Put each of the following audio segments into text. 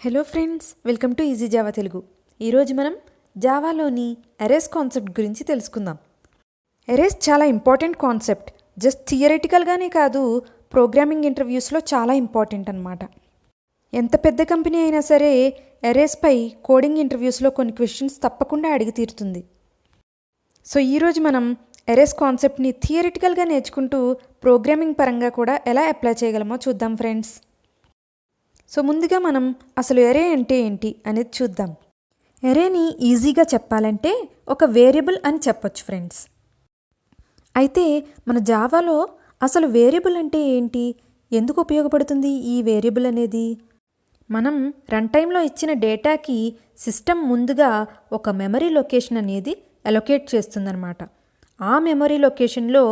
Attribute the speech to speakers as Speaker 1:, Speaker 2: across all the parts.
Speaker 1: Hello friends, welcome to easy Java Telugu. ఈరోజు మనం జావాలోని arrays concept గురించి తెలుసుకుందాం. అరేస్ చాలా ఇంపార్టెంట్ కాన్సెప్ట్. జస్ట్ థియరిటికల్గానే కాదు, ప్రోగ్రామింగ్ ఇంటర్వ్యూస్లో చాలా ఇంపార్టెంట్ అన్నమాట. ఎంత పెద్ద కంపెనీ అయినా సరే అరేస్పై కోడింగ్ ఇంటర్వ్యూస్లో కొన్ని క్వశ్చన్స్ తప్పకుండా అడిగి తీరుతుంది. సో ఈరోజు మనం అరేస్ కాన్సెప్ట్ని థియరిటికల్గా నేర్చుకుంటూ ప్రోగ్రామింగ్ పరంగా కూడా ఎలా అప్లై చేయగలమో చూద్దాం ఫ్రెండ్స్. సో ముందుగా మనం అసలు ఎరే అంటే ఏంటి అనేది చూద్దాం. ఎరేని ఈజీగా చెప్పాలంటే ఒక వేరియబుల్ అని చెప్పొచ్చు ఫ్రెండ్స్. అయితే మన జావాలో అసలు వేరియబుల్ అంటే ఏంటి, ఎందుకు ఉపయోగపడుతుంది ఈ వేరియబుల్ అనేది? మనం రన్ టైంలో ఇచ్చిన డేటాకి సిస్టమ్ ముందుగా ఒక మెమరీ లొకేషన్ అనేది అలొకేట్ చేస్తుందన్నమాట. ఆ మెమరీ లొకేషన్లో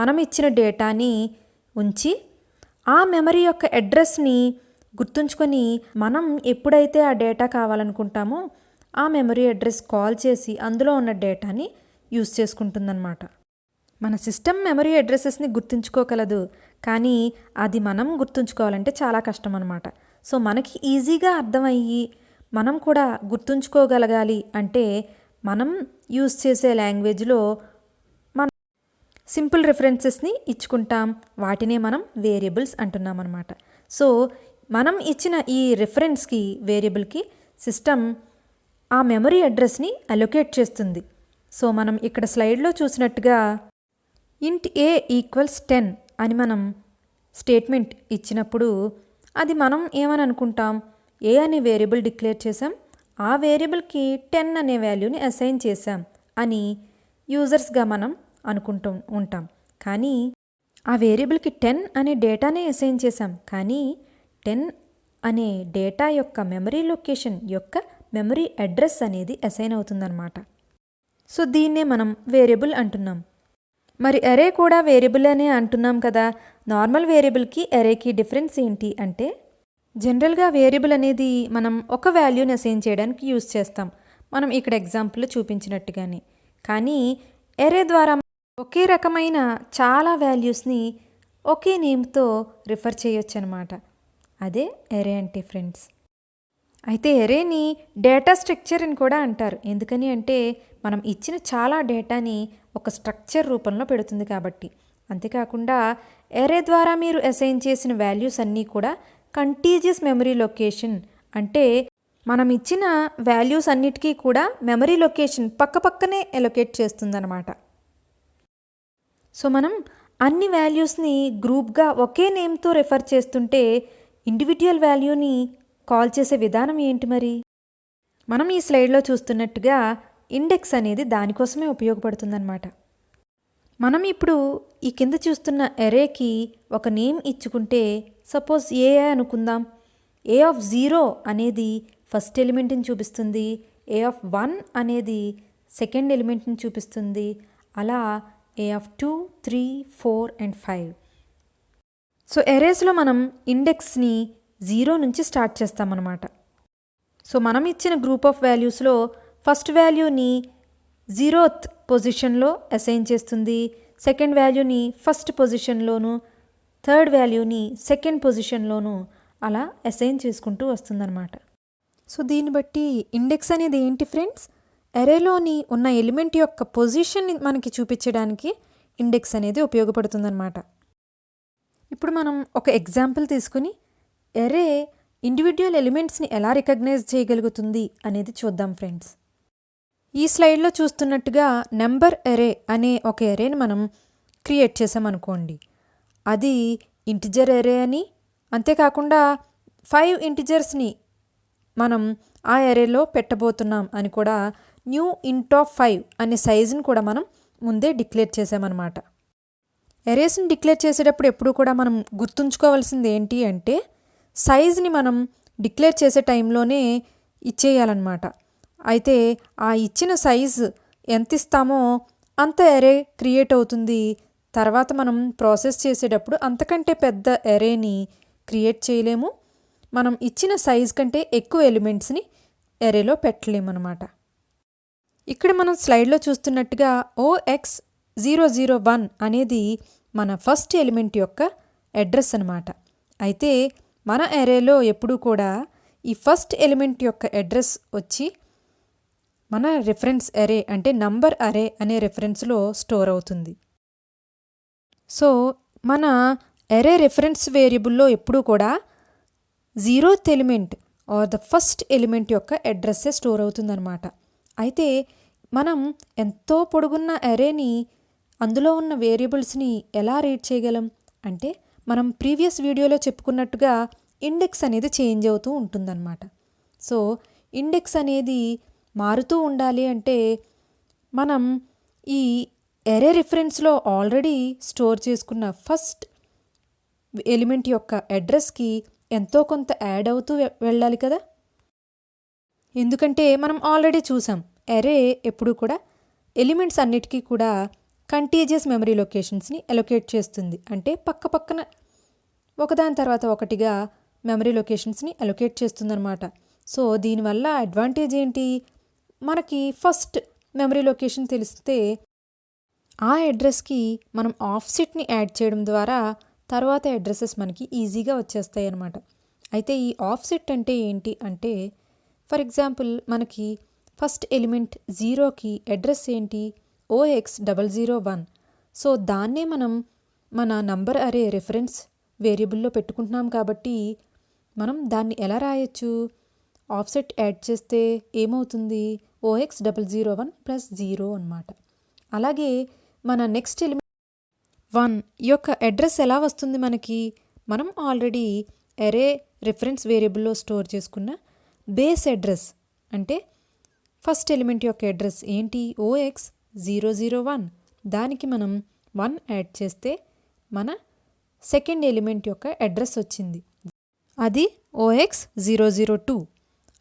Speaker 1: మనం ఇచ్చిన డేటాని ఉంచి ఆ మెమరీ యొక్క అడ్రస్ని గుర్తుంచుకొని మనం ఎప్పుడైతే ఆ డేటా కావాలనుకుంటామో ఆ మెమరీ అడ్రస్ కాల్ చేసి అందులో ఉన్న డేటాని యూజ్ చేసుకుంటుందన్నమాట. మన సిస్టమ్ మెమరీ అడ్రసెస్ని గుర్తుంచుకోగలదు, కానీ అది మనం గుర్తుంచుకోవాలంటే చాలా కష్టం అన్నమాట. సో మనకి ఈజీగా అర్థమయ్యి మనం కూడా గుర్తుంచుకోగలగాలి అంటే మనం యూజ్ చేసే లాంగ్వేజ్లో మనం సింపుల్ రిఫరెన్సెస్ని ఇచ్చుకుంటాం. వాటినే మనం వేరియబుల్స్ అంటున్నాం అన్నమాట. సో మనం ఇచ్చిన ఈ రిఫరెన్స్కి వేరియబుల్కి సిస్టమ్ ఆ మెమరీ అడ్రస్ని అలొకేట్ చేస్తుంది. సో మనం ఇక్కడ స్లైడ్లో చూసినట్టుగా ఇంట్ ఏ ఈక్వల్స్ 10 అని మనం స్టేట్మెంట్ ఇచ్చినప్పుడు అది మనం ఏమని అనుకుంటాం, ఏ అనే వేరియబుల్ డిక్లేర్ చేసాం, ఆ వేరియబుల్కి 10 అనే వాల్యూని అసైన్ చేసాం అని యూజర్స్గా మనం అనుకుంటూ ఉంటాం. కానీ ఆ వేరియబుల్కి 10 అనే డేటానే అసైన్ చేసాం, కానీ 10 అనే డేటా యొక్క మెమరీ లొకేషన్ యొక్క మెమరీ అడ్రస్ అనేది అసైన్ అవుతుందన్నమాట. సో దీన్నే మనం వేరియబుల్ అంటున్నాం. మరి అరే కూడా వేరియబుల్ అనే అంటున్నాం కదా. నార్మల్ వేరియబుల్కి అరేకి డిఫరెన్స్ ఏంటి అంటే, జనరల్గా వేరియబుల్ అనేది మనం ఒక వాల్యూని అసైన్ చేయడానికి యూజ్ చేస్తాం, మనం ఇక్కడ ఎగ్జాంపుల్లో చూపించినట్టుగానే. కానీ అరే ద్వారా ఒకే రకమైన చాలా వాల్యూస్ని ఒకే నేమ్తో రిఫర్ చేయొచ్చు అనమాట. అదే ఎరే అంటే ఫ్రెండ్స్. అయితే ఎరేని డేటా స్ట్రక్చర్ అని కూడా అంటారు. ఎందుకని అంటే మనం ఇచ్చిన చాలా డేటాని ఒక స్ట్రక్చర్ రూపంలో పెడుతుంది కాబట్టి. అంతేకాకుండా ఎరే ద్వారా మీరు అసైన్ చేసిన వాల్యూస్ అన్నీ కూడా కంటీజియస్ మెమరీ లొకేషన్, అంటే మనం ఇచ్చిన వాల్యూస్ అన్నిటికీ కూడా మెమరీ లొకేషన్ పక్కపక్కనే అలొకేట్ చేస్తుందన్నమాట. సో మనం అన్ని వాల్యూస్ని గ్రూప్గా ఒకే నేమ్తో రిఫర్ చేస్తుంటే ఇండివిజువల్ వాల్యూని కాల్ చేసే విధానం ఏంటి మరి? మనం ఈ స్లైడ్లో చూస్తున్నట్టుగా ఇండెక్స్ అనేది దానికోసమే ఉపయోగపడుతుందన్నమాట. మనం ఇప్పుడు ఈ కింద చూస్తున్న ఎరేకి ఒక నేమ్ ఇచ్చుకుంటే, సపోజ్ ఏ అనుకుందాం. ఏ ఆఫ్ 0 అనేది ఫస్ట్ ఎలిమెంట్ని చూపిస్తుంది, ఏ ఆఫ్ 1 అనేది సెకండ్ ఎలిమెంట్ని చూపిస్తుంది, అలా ఏ ఆఫ్ 2, 3, 4 and 5. సో ఎరేస్లో మనం ఇండెక్స్ని 0 నుంచి స్టార్ట్ చేస్తామన్నమాట. సో మనం ఇచ్చిన గ్రూప్ ఆఫ్ వాల్యూస్లో ఫస్ట్ వాల్యూని 0th పొజిషన్లో అసైన్ చేస్తుంది, సెకండ్ వాల్యూని ఫస్ట్ పొజిషన్లోను, థర్డ్ వాల్యూని సెకండ్ పొజిషన్లోను అలా అసైన్ చేసుకుంటూ వస్తుందన్నమాట. సో దీన్ని బట్టి ఇండెక్స్ అనేది ఏంటి ఫ్రెండ్స్? ఎరేలోని ఉన్న ఎలిమెంట్ యొక్క పొజిషన్ని మనకి చూపించడానికి ఇండెక్స్ అనేది ఉపయోగపడుతుందన్నమాట. ఇప్పుడు మనం ఒక ఎగ్జాంపుల్ తీసుకుని ఎరే ఇండివిజువల్ ఎలిమెంట్స్ని ఎలా రికగ్నైజ్ చేయగలుగుతుంది అనేది చూద్దాం ఫ్రెండ్స్. ఈ స్లైడ్లో చూస్తున్నట్టుగా నెంబర్ ఎరే అనే ఒక ఎరేని మనం క్రియేట్ చేసామనుకోండి. అది ఇంటిజర్ ఎరే అని, అంతేకాకుండా 5 ఇంటిజర్స్ని మనం ఆ ఎరేలో పెట్టబోతున్నాం అని కూడా న్యూ ఇంట్ ఆఫ్ 5 అనే సైజుని కూడా మనం ముందే డిక్లేర్ చేసామన్నమాట. ఎరేస్ని డిక్లేర్ చేసేటప్పుడు ఎప్పుడు కూడా మనం గుర్తుంచుకోవాల్సింది ఏంటి అంటే, సైజ్ని మనం డిక్లేర్ చేసే టైంలోనే ఇచ్చేయాలన్నమాట. అయితే ఆ ఇచ్చిన సైజు ఎంత ఇస్తామో అంత ఎరే క్రియేట్ అవుతుంది. తర్వాత మనం ప్రాసెస్ చేసేటప్పుడు అంతకంటే పెద్ద ఎరేని క్రియేట్ చేయలేము, మనం ఇచ్చిన సైజ్ కంటే ఎక్కువ ఎలిమెంట్స్ని ఎరేలో పెట్టలేమన్నమాట. ఇక్కడ మనం స్లైడ్లో చూస్తున్నట్టుగా OX001 అనేది మన ఫస్ట్ ఎలిమెంట్ యొక్క అడ్రస్ అన్నమాట. అయితే మన ఎరేలో ఎప్పుడూ కూడా ఈ ఫస్ట్ ఎలిమెంట్ యొక్క అడ్రస్ వచ్చి మన రిఫరెన్స్ అరే అంటే నంబర్ అరే అనే రెఫరెన్స్లో స్టోర్ అవుతుంది. సో మన అరే రిఫరెన్స్ వేరియబుల్లో ఎప్పుడూ కూడా 0th element or the first element యొక్క అడ్రస్సే స్టోర్ అవుతుందన్నమాట. అయితే మనం ఎంతో పొడుగున్న అరేని అందులో ఉన్న వేరియబుల్స్ని ఎలా రీడ్ చేయగలం అంటే మనం ప్రీవియస్ వీడియోలో చెప్పుకున్నట్టుగా ఇండెక్స్ అనేది చేంజ్ అవుతూ ఉంటుందన్నమాట. సో ఇండెక్స్ అనేది మారుతూ ఉండాలి అంటే మనం ఈ అరే రిఫరెన్స్లో ఆల్రెడీ స్టోర్ చేసుకున్న ఫస్ట్ ఎలిమెంట్ యొక్క అడ్రస్కి ఎంతో కొంత యాడ్ అవుతూ వెళ్ళాలి కదా. ఎందుకంటే మనం ఆల్రెడీ చూసాం అరే ఎప్పుడు కూడా ఎలిమెంట్స్ అన్నిటికీ కూడా కంటీజియస్ మెమరీ లొకేషన్స్ని అలొకేట్ చేస్తుంది. అంటే పక్క పక్కన ఒకదాని తర్వాత ఒకటిగా మెమరీ లొకేషన్స్ని అలొకేట్ చేస్తుందన్నమాట. సో దీనివల్ల అడ్వాంటేజ్ ఏంటి, మనకి ఫస్ట్ మెమరీ లొకేషన్ తెలిస్తే ఆ అడ్రస్కి మనం ఆఫ్సెట్ని యాడ్ చేయడం ద్వారా తర్వాత అడ్రసెస్ మనకి ఈజీగా వచ్చేస్తాయి అన్నమాట. అయితే ఈ ఆఫ్సెట్ అంటే ఏంటి అంటే ఫర్ ఎగ్జాంపుల్ మనకి ఫస్ట్ ఎలిమెంట్ 0కి అడ్రస్ ఏంటి OX001. సో దాన్నే మనం మన నంబర్ అరే రిఫరెన్స్ వేరియబుల్లో పెట్టుకుంటున్నాం కాబట్టి మనం దాన్ని ఎలా రాయొచ్చు, ఆఫ్సెట్ యాడ్ చేస్తే ఏమవుతుంది OX001 + 0 అన్నమాట. అలాగే మన నెక్స్ట్ ఎలిమెంట్ 1 యొక్క అడ్రస్ ఎలా వస్తుంది మనకి, మనం ఆల్రెడీ అరే రిఫరెన్స్ వేరియబుల్లో స్టోర్ చేసుకున్న బేస్ అడ్రస్ అంటే ఫస్ట్ ఎలిమెంట్ యొక్క అడ్రస్ ఏంటి OX001, దానికి మనం 1 యాడ్ చేస్తే మన సెకండ్ ఎలిమెంట్ యొక్క అడ్రస్ వచ్చింది, అది OX002.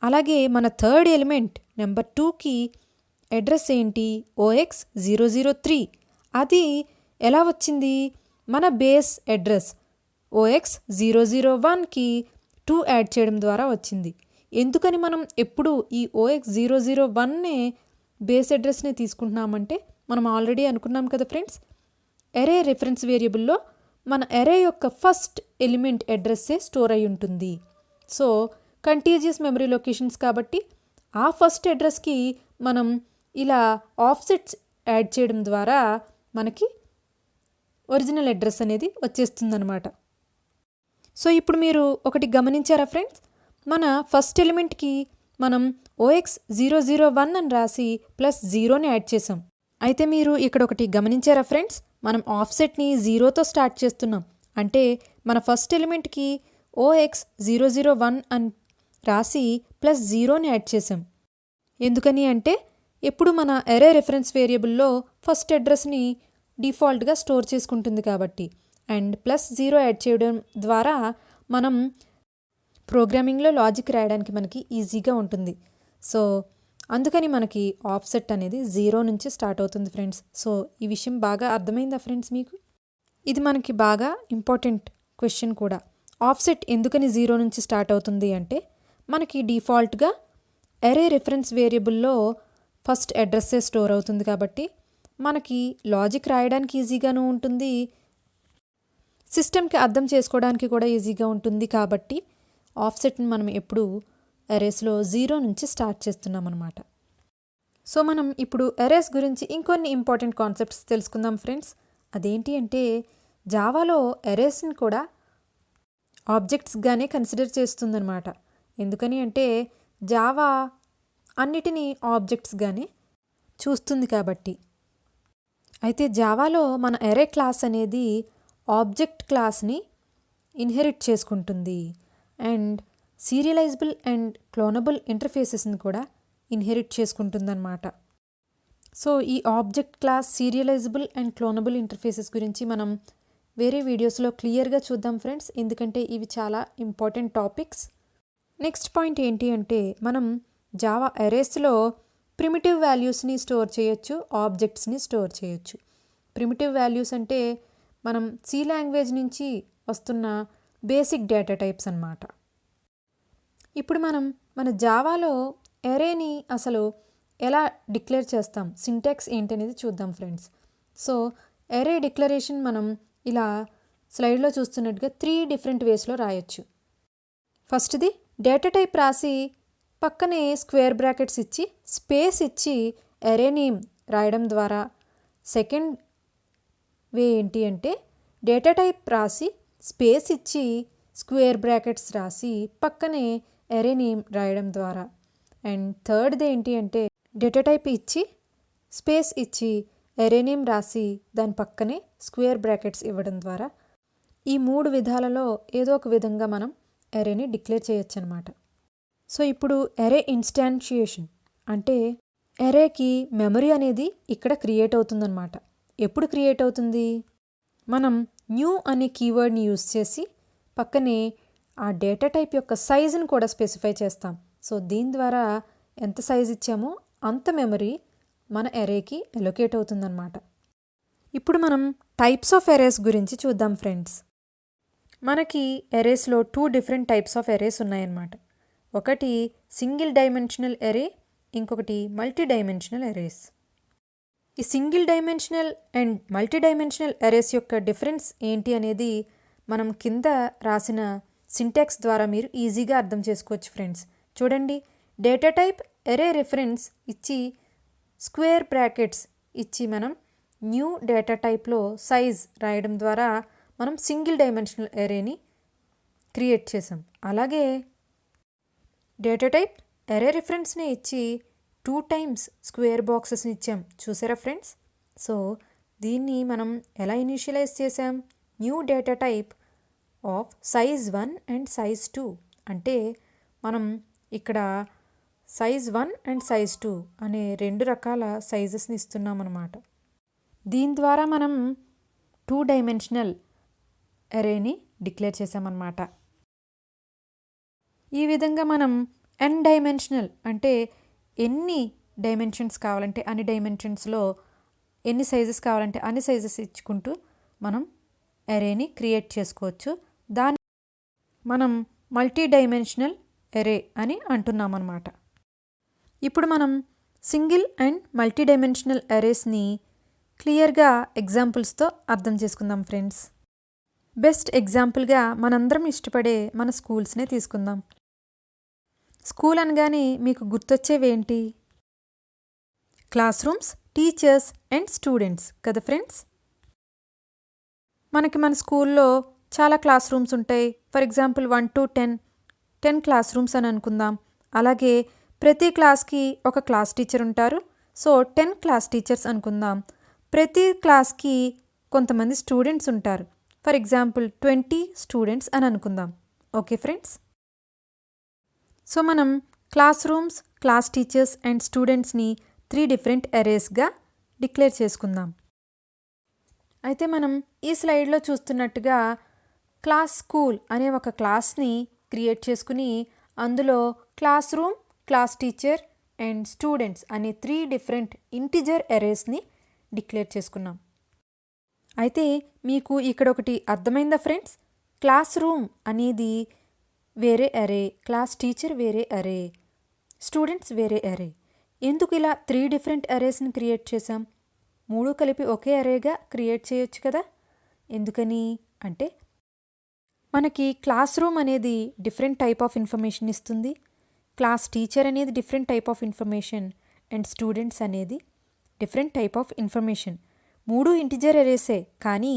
Speaker 1: అలాగే మన థర్డ్ ఎలిమెంట్ నెంబర్ 2కి అడ్రస్ ఏంటి OX003, అది ఎలా వచ్చింది, మన బేస్ అడ్రస్ OX001కి 2 యాడ్ చేయడం ద్వారా వచ్చింది. ఎందుకని మనం ఎప్పుడు ఈ OX001నే బేస్ అడ్రస్ని తీసుకుంటున్నామంటే మనం ఆల్రెడీ అనుకున్నాం కదా ఫ్రెండ్స్, అరే రిఫరెన్స్ వేరియబుల్లో మన అరే యొక్క ఫస్ట్ ఎలిమెంట్ అడ్రస్సే స్టోర్ అయి ఉంటుంది. సో కంటీజియస్ మెమరీ లొకేషన్స్ కాబట్టి ఆ ఫస్ట్ అడ్రస్కి మనం ఇలా ఆఫ్సెట్స్ యాడ్ చేయడం ద్వారా మనకి ఒరిజినల్ అడ్రస్ అనేది వచ్చేస్తుందన్నమాట. సో ఇప్పుడు మీరు ఒకటి గమనించారా ఫ్రెండ్స్, మన ఫస్ట్ ఎలిమెంట్కి మనం OX001 అని రాసి +0ని యాడ్ చేసాం. అయితే మీరు ఇక్కడ ఒకటి గమనించారా ఫ్రెండ్స్, మనం ఆఫ్సెట్ని 0తో స్టార్ట్ చేస్తున్నాం. అంటే మన ఫస్ట్ ఎలిమెంట్కి OX001 అని రాసి +0ని యాడ్ చేసాం. ఎందుకని అంటే ఎప్పుడు మన అరే రిఫరెన్స్ వేరియబుల్లో ఫస్ట్ అడ్రస్ని డిఫాల్ట్గా స్టోర్ చేసుకుంటుంది కాబట్టి. అండ్ +0 యాడ్ చేయడం ద్వారా మనం ప్రోగ్రామింగ్లో లాజిక్ రాయడానికి మనకి ఈజీగా ఉంటుంది. సో అందుకని మనకి ఆఫ్సెట్ అనేది 0 నుంచి స్టార్ట్ అవుతుంది ఫ్రెండ్స్. సో ఈ విషయం బాగా అర్థమైందా ఫ్రెండ్స్ మీకు? ఇది మనకి బాగా ఇంపార్టెంట్ క్వశ్చన్ కూడా. ఆఫ్సెట్ ఎందుకని 0 నుంచి స్టార్ట్ అవుతుంది అంటే మనకి డిఫాల్ట్గా అరే రిఫరెన్స్ వేరియబుల్లో ఫస్ట్ అడ్రస్సే స్టోర్ అవుతుంది కాబట్టి మనకి లాజిక్ రాయడానికి ఈజీగాను ఉంటుంది, సిస్టమ్కి అర్థం చేసుకోవడానికి కూడా ఈజీగా ఉంటుంది. కాబట్టి ఆఫ్సెట్ని మనం ఎప్పుడు అరేస్లో 0 నుంచి స్టార్ట్ చేస్తున్నాం అన్నమాట. సో మనం ఇప్పుడు అరేస్ గురించి ఇంకొన్ని ఇంపార్టెంట్ కాన్సెప్ట్స్ తెలుసుకుందాం ఫ్రెండ్స్. అదేంటి అంటే జావాలో అరేస్ని కూడా ఆబ్జెక్ట్స్గానే కన్సిడర్ చేస్తుందన్నమాట. ఎందుకని అంటే జావా అన్నిటినీ ఆబ్జెక్ట్స్గానే చూస్తుంది కాబట్టి. అయితే జావాలో మన అరే క్లాస్ అనేది ఆబ్జెక్ట్ క్లాస్ని ఇన్హెరిట్ చేసుకుంటుంది అండ్ సీరియలైజబుల్ అండ్ క్లోనబుల్ ఇంటర్ఫేసెస్ని కూడా ఇన్హెరిట్ చేసుకుంటుందన్నమాట. సో ఈ object class, serializable and cloneable interfaces గురించి మనం వేరే వీడియోస్లో క్లియర్గా చూద్దాం ఫ్రెండ్స్, ఎందుకంటే ఇవి చాలా ఇంపార్టెంట్ టాపిక్స్. నెక్స్ట్ పాయింట్ ఏంటి అంటే మనం జావా అరేస్లో ప్రిమిటివ్ వాల్యూస్ని స్టోర్ చేయొచ్చు, ఆబ్జెక్ట్స్ని స్టోర్ చేయొచ్చు. ప్రిమిటివ్ వాల్యూస్ అంటే మనం సి లాంగ్వేజ్ నుంచి వస్తున్న బేసిక్ డేటా టైప్స్ అన్నమాట. ఇప్పుడు మనం మన జావాలో అరేని అసలు ఎలా డిక్లేర్ చేస్తాం, సింటాక్స్ ఏంటనేది చూద్దాం ఫ్రెండ్స్. సో అరే డిక్లరేషన్ మనం ఇలా స్లైడ్లో చూస్తున్నట్టుగా 3 డిఫరెంట్ వేస్లో రాయొచ్చు. ఫస్ట్ది డేటా టైప్ రాసి పక్కనే స్క్వేర్ బ్రాకెట్స్ ఇచ్చి స్పేస్ ఇచ్చి అరే నేమ్ రాయడం ద్వారా. సెకండ్ వే ఏంటి అంటే డేటా టైప్ రాసి స్పేస్ ఇచ్చి స్క్వేర్ బ్రాకెట్స్ రాసి పక్కనే అరే నేమ్ రాయడం ద్వారా. అండ్ థర్డ్ది ఏంటి అంటే డేటా టైప్ ఇచ్చి స్పేస్ ఇచ్చి అరే నేమ్ రాసి దాని పక్కనే స్క్వేర్ బ్రాకెట్స్ ఇవ్వడం ద్వారా. ఈ 3 విధాలలో ఏదో ఒక విధంగా మనం అరేని డిక్లేర్ చేయొచ్చు అనమాట. సో ఇప్పుడు అరే ఇన్స్టాన్షియేషన్ అంటే అరేకి మెమరీ అనేది ఇక్కడ క్రియేట్ అవుతుందన్నమాట. ఎప్పుడు క్రియేట్ అవుతుంది? మనం న్యూ అనే కీవర్డ్ని యూజ్ చేసి పక్కనే ఆ డేటా టైప్ యొక్క సైజును కూడా స్పెసిఫై చేస్తాం. సో దీని ద్వారా ఎంత సైజ్ ఇచ్చామో అంత మెమరీ మన అరేకి అలొకేట్ అవుతుందన్నమాట. ఇప్పుడు మనం టైప్స్ ఆఫ్ అరేస్ గురించి చూద్దాం ఫ్రెండ్స్. మనకి అరేస్లో 2 డిఫరెంట్ టైప్స్ ఆఫ్ అరేస్ ఉన్నాయన్నమాట. ఒకటి సింగిల్ డైమెన్షనల్ అరే, ఇంకొకటి మల్టీ డైమెన్షనల్ అరేస్. ఈ single dimensional and multi dimensional arrays యొక్క డిఫరెన్స్ ఏంటి అనేది మనం కింద రాసిన సింటాక్స్ ద్వారా మీరు ఈజీగా అర్థం చేసుకోవచ్చు ఫ్రెండ్స్. చూడండి, డేటా టైప్ అరే రిఫరెన్స్ ఇచ్చి స్క్వేర్ బ్రాకెట్స్ ఇచ్చి మనం న్యూ డేటా టైప్లో సైజ్ రాయడం ద్వారా మనం సింగిల్ డైమెన్షనల్ అరేని క్రియేట్ చేసాం. అలాగే డేటా టైప్ అరే రిఫరెన్స్ని ఇచ్చి 2 times స్క్వేర్ బాక్సెస్ని ఇచ్చాం. చూసారా ఫ్రెండ్స్? సో దీన్ని మనం ఎలా ఇనిషియలైజ్ చేసాం? New data type of size 1 and size 2 అంటే మనం ఇక్కడ సైజ్ 1 అండ్ సైజ్ 2 అనే 2 రకాల సైజెస్ని ఇస్తున్నాం అన్నమాట. దీని ద్వారా మనం 2 dimensional అరేని డిక్లేర్ చేసామన్నమాట. ఈ విధంగా మనం n డైమెన్షనల్ అంటే ఎన్ని డైమెన్షన్స్ కావాలంటే అన్ని డైమెన్షన్స్లో ఎన్ని సైజెస్ కావాలంటే అన్ని సైజెస్ ఇచ్చుకుంటూ మనం అరేని క్రియేట్ చేసుకోవచ్చు. దాన్ని మనం మల్టీ డైమెన్షనల్ అరే అని అంటున్నాం అన్నమాట. ఇప్పుడు మనం సింగిల్ అండ్ మల్టీ డైమెన్షనల్ అరేస్ని క్లియర్గా ఎగ్జాంపుల్స్తో అర్థం చేసుకుందాం ఫ్రెండ్స్. బెస్ట్ ఎగ్జాంపుల్గా మనందరం ఇష్టపడే మన స్కూల్స్నే తీసుకుందాం. స్కూల్ అనగానే మీకు గుర్తొచ్చేవేంటి? Class rooms, teachers and students కదా ఫ్రెండ్స్. మనకి మన స్కూల్లో చాలా క్లాస్ రూమ్స్ ఉంటాయి. For example 1 to 10 class rooms అని అనుకుందాం. అలాగే ప్రతి క్లాస్కి ఒక క్లాస్ టీచర్ ఉంటారు. సో 10 క్లాస్ టీచర్స్ అనుకుందాం. ప్రతి క్లాస్కి కొంతమంది స్టూడెంట్స్ ఉంటారు. ఫర్ ఎగ్జాంపుల్ 20 స్టూడెంట్స్ అని అనుకుందాం. Okay friends? సో మనం class rooms, class teachers and స్టూడెంట్స్ని 3 డిఫరెంట్ అరేస్గా డిక్లేర్ చేసుకుందాం. అయితే మనం ఈ స్లైడ్లో చూస్తున్నట్టుగా క్లాస్ స్కూల్ అనే ఒక క్లాస్ని క్రియేట్ చేసుకుని అందులో class room, class teacher and students అనే 3 డిఫరెంట్ ఇంటిజర్ అరేస్ని డిక్లేర్ చేసుకున్నాం. అయితే మీకు ఇక్కడ ఒకటి అర్థమైందా ఫ్రెండ్స్? క్లాస్ రూమ్ అనేది వేరే అరే, క్లాస్ టీచర్ వేరే అరే, స్టూడెంట్స్ వేరే అరే. ఎందుకు ఇలా 3 డిఫరెంట్ అరేస్ని క్రియేట్ చేసాం? 3 కలిపి ఒకే అరేగా క్రియేట్ చేయొచ్చు కదా. ఎందుకని అంటే మనకి క్లాస్ రూమ్ అనేది డిఫరెంట్ టైప్ ఆఫ్ ఇన్ఫర్మేషన్ ఇస్తుంది, క్లాస్ టీచర్ అనేది different type of information and students అనేది different type of information. 3 integer అరేసే, కానీ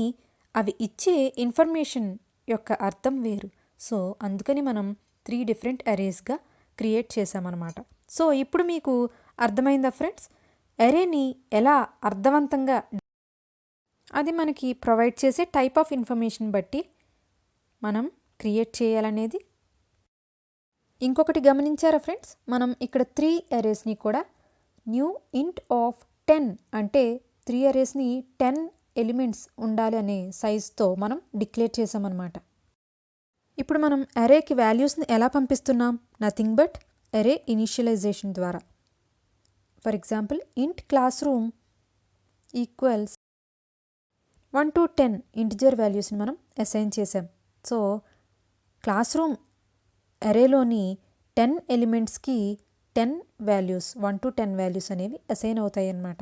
Speaker 1: అవి ఇచ్చే ఇన్ఫర్మేషన్ యొక్క అర్థం వేరు. సో అందుకని మనం 3 డిఫరెంట్ అరేస్గా క్రియేట్ చేసామన్నమాట. సో ఇప్పుడు మీకు అర్థమైందా ఫ్రెండ్స్? అరేని ఎలా అర్థవంతంగా అది మనకి ప్రొవైడ్ చేసే టైప్ ఆఫ్ ఇన్ఫర్మేషన్ బట్టి మనం క్రియేట్ చేయాలనేది. ఇంకొకటి గమనించారా ఫ్రెండ్స్? మనం ఇక్కడ 3 అరేస్ని కూడా న్యూ ఇంట్ ఆఫ్ 10 అంటే 3 అరేస్ని 10 ఎలిమెంట్స్ ఉండాలి అనే సైజ్తో మనం డిక్లేర్ చేసామన్నమాట. ఇప్పుడు మనం అరేకి వాల్యూస్ని ఎలా పంపిస్తున్నాం? నథింగ్ బట్ అరే ఇనిషియలైజేషన్ ద్వారా. For example int class room equals 1 to 10 integer వాల్యూస్ని మనం అసైన్ చేసాం. సో క్లాస్ రూమ్ అరేలోని 10 ఎలిమెంట్స్కి 10 వాల్యూస్ 1 to 10 వాల్యూస్ అనేవి అసైన్ అవుతాయి అన్నమాట.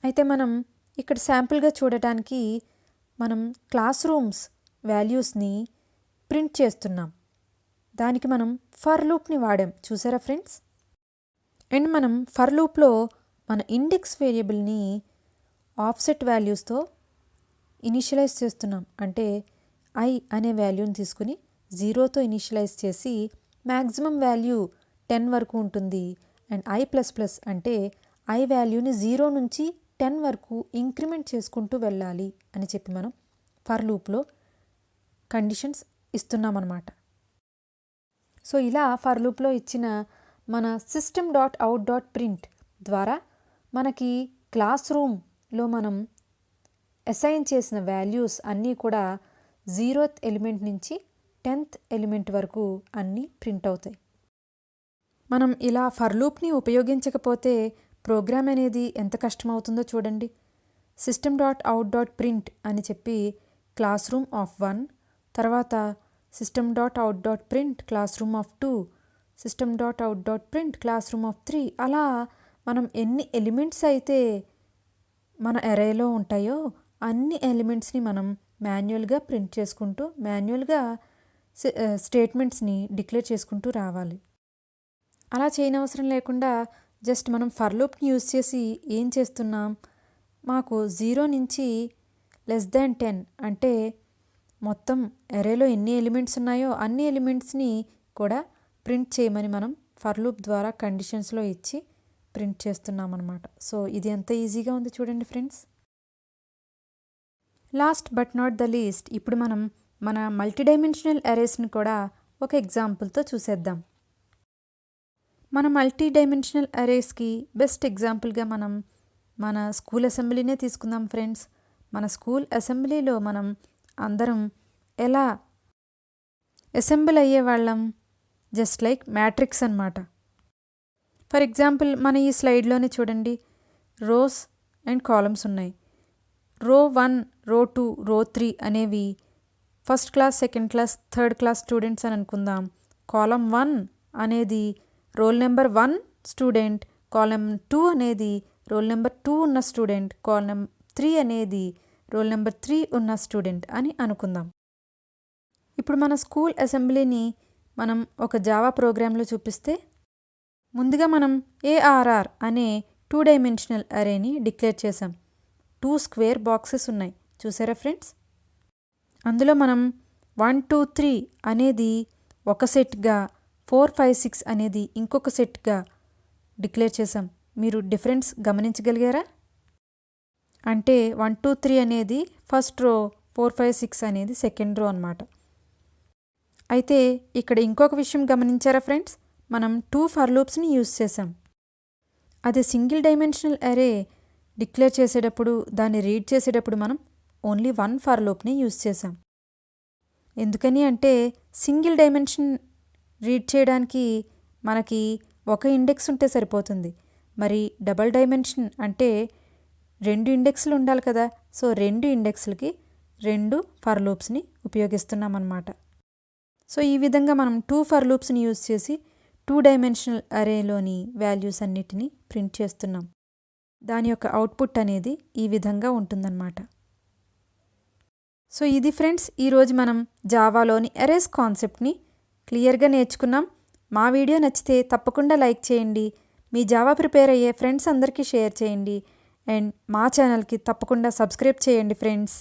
Speaker 1: అయితే మనం ఇక్కడ శాంపుల్గా చూడటానికి మనం క్లాస్ రూమ్స్ వాల్యూస్ని ప్రింట్ చేస్తున్నాం. దానికి మనం ఫర్ లూప్ని వాడాం, చూసారా ఫ్రెండ్స్. అండ్ మనం ఫర్ లూప్లో మన ఇండెక్స్ వేరియబుల్ని ఆఫ్సెట్ వాల్యూస్తో ఇనిషియలైజ్ చేస్తున్నాం. అంటే ఐ అనే వాల్యూని తీసుకుని 0తో ఇనిషియలైజ్ చేసి మ్యాక్సిమం వాల్యూ 10 వరకు ఉంటుంది. అండ్ I++ అంటే ఐ వాల్యూని 0 నుంచి 10 వరకు ఇంక్రిమెంట్ చేసుకుంటూ వెళ్ళాలి అని చెప్పి మనం ఫర్ లూప్లో కండిషన్స్ ఇస్తున్నామన్నమాట. సో ఇలా ఫర్ లూప్లో ఇచ్చిన మన system.out.print ద్వారా మనకి క్లాస్ రూమ్లో మనం అసైన్ చేసిన వాల్యూస్ అన్నీ కూడా 0th ఎలిమెంట్ నుంచి 10th ఎలిమెంట్ వరకు అన్నీ ప్రింట్ అవుతాయి. మనం ఇలా ఫర్ లూప్ని ఉపయోగించకపోతే ప్రోగ్రామ్ అనేది ఎంత కష్టమవుతుందో చూడండి. system.out.print అని చెప్పి క్లాస్ రూమ్ ఆఫ్ 1, తర్వాత system.out.print class room of 2, system.out.print class room of 3, అలా మనం ఎన్ని ఎలిమెంట్స్ అయితే మన అరేలో ఉంటాయో అన్ని ఎలిమెంట్స్ని మనం మాన్యువల్గా ప్రింట్ చేసుకుంటూ మాన్యువల్గా స్టేట్మెంట్స్ని డిక్లేర్ చేసుకుంటూ రావాలి. అలా చేయనవసరం లేకుండా జస్ట్ మనం ఫర్ లూప్ని యూజ్ చేసి ఏం చేస్తున్నాం, మాకు 0 నుంచి <10 అంటే మొత్తం అరేలో ఎన్ని ఎలిమెంట్స్ ఉన్నాయో అన్ని ఎలిమెంట్స్ని కూడా ప్రింట్ చేయమని మనం ఫర్ లూప్ ద్వారా కండిషన్స్లో ఇచ్చి ప్రింట్ చేస్తున్నాం అన్నమాట. సో ఇది ఎంత ఈజీగా ఉంది చూడండి friends. Last but not the least, ఇప్పుడు మనం మన మల్టీడైమెన్షనల్ అరేస్ని కూడా ఒక ఎగ్జాంపుల్తో చూసేద్దాం. మన మల్టీడైమెన్షనల్ అరేస్కి బెస్ట్ ఎగ్జాంపుల్గా మనం మన స్కూల్ అసెంబ్లీనే తీసుకుందాం ఫ్రెండ్స్. మన స్కూల్ అసెంబ్లీలో మనం అందరం ఎలా అసెంబుల్ అయ్యేవాళ్ళం, జస్ట్ లైక్ మ్యాట్రిక్స్ అన్నమాట. ఫర్ ఎగ్జాంపుల్ మన ఈ స్లైడ్లోనే చూడండి, రోస్ అండ్ కాలమ్స్ ఉన్నాయి. రో 1, రో 2, రో 3 అనేవి first class, second class, third class students అని అనుకుందాం. కాలమ్ 1 అనేది రోల్ నెంబర్ 1 స్టూడెంట్, కాలమ్ 2 అనేది రోల్ నెంబర్ 2 ఉన్న స్టూడెంట్, కాలమ్ 3 అనేది రోల్ నెంబర్ 3 ఉన్న స్టూడెంట్ అని అనుకుందాం. ఇప్పుడు మన స్కూల్ అసెంబ్లీని మనం ఒక జావా ప్రోగ్రాంలో చూపిస్తే ముందుగా మనం ARR అనే 2 డైమెన్షనల్ అరేని డిక్లేర్ చేసాం. 2 స్క్వేర్ బాక్సెస్ ఉన్నాయి, చూసారా ఫ్రెండ్స్. అందులో మనం 1, 2, 3 అనేది ఒక సెట్గా, 4, 5, 6 అనేది ఇంకొక సెట్గా డిక్లేర్ చేసాం. మీరు డిఫరెన్స్ గమనించగలిగారా? అంటే 1, 2, 3 అనేది ఫస్ట్ రో, 4, 5, 6 అనేది సెకండ్ రో అన్నమాట. అయితే ఇక్కడ ఇంకొక విషయం గమనించారా ఫ్రెండ్స్, మనం 2 ఫర్ లూప్స్ని యూజ్ చేసాం. అదే సింగిల్ డైమెన్షనల్ అరే డిక్లేర్ చేసేటప్పుడు, దాన్ని రీడ్ చేసేటప్పుడు మనం ఓన్లీ 1 ఫర్ లూప్ని యూజ్ చేసాం. ఎందుకని అంటే సింగిల్ డైమెన్షన్ రీడ్ చేయడానికి మనకి ఒక ఇండెక్స్ ఉంటే సరిపోతుంది. మరి డబల్ డైమెన్షన్ అంటే 2 ఇండెక్స్లు ఉండాలి కదా. సో 2 ఇండెక్స్లకి 2 ఫర్ లూప్స్ని ఉపయోగిస్తున్నాం అన్నమాట. సో ఈ విధంగా మనం 2 ఫర్ లూప్స్ని యూజ్ చేసి 2 డైమెన్షనల్ అరేలోని వాల్యూస్ అన్నిటినీ ప్రింట్ చేస్తున్నాం. దాని యొక్క అవుట్పుట్ అనేది ఈ విధంగా ఉంటుందన్నమాట. సో ఇది ఫ్రెండ్స్, ఈరోజు మనం జావాలోని అరేస్ కాన్సెప్ట్ని క్లియర్గా నేర్చుకున్నాం. మా వీడియో నచ్చితే తప్పకుండా లైక్ చేయండి, మీ జావా ప్రిపేర్ అయ్యే ఫ్రెండ్స్ అందరికీ షేర్ చేయండి, అండ్ మా ఛానల్కి తప్పకుండా సబ్స్క్రైబ్ చేయండి ఫ్రెండ్స్.